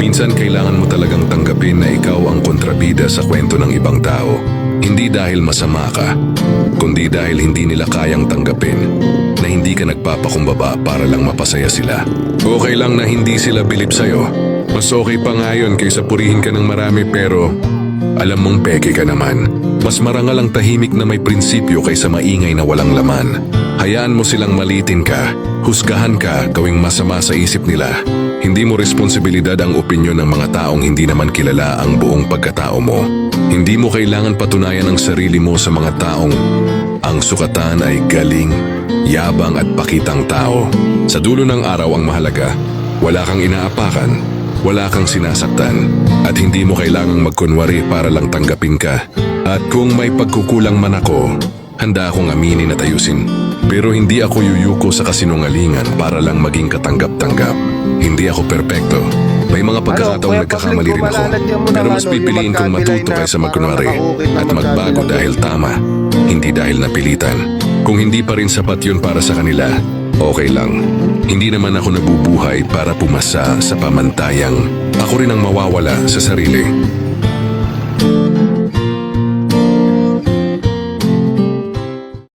Minsan kailangan mo talagang tanggapin na ikaw ang kontrabida sa kwento ng ibang tao. Hindi dahil masama ka, kundi dahil hindi nila kayang tanggapin na hindi ka nagpapakumbaba para lang mapasaya sila. Okay lang na hindi sila bilib sa'yo. Mas okay pa nga yun kaysa purihin ka ng marami pero alam mong peke ka naman. Mas marangal ang tahimik na may prinsipyo kaysa maingay na walang laman. Hayaan mo silang malitin ka, husgahan ka, gawing masama sa isip nila. Hindi mo responsibilidad ang opinyon ng mga taong hindi naman kilala ang buong pagkatao mo. Hindi mo kailangan patunayan ang sarili mo sa mga taong ang sukatan ay galing, yabang at pakitang tao. Sa dulo ng araw ang mahalaga, wala kang inaapakan, wala kang sinasaktan, at hindi mo kailangang magkunwari para lang tanggapin ka. At kung may pagkukulang man ako, handa akong aminin at ayusin. Pero hindi ako yuyuko sa kasinungalingan para lang maging katanggap-tanggap. Hindi ako perpekto. May mga pagkakataong nagkakamali rin ako. Pero mas pipiliin kong matuto kaysa magkunwari at magbago dahil tama, hindi dahil napilitan. Kung hindi pa rin sapat yun para sa kanila, okay lang. Hindi naman ako nabubuhay para pumasa sa pamantayang ako rin ang mawawala sa sarili.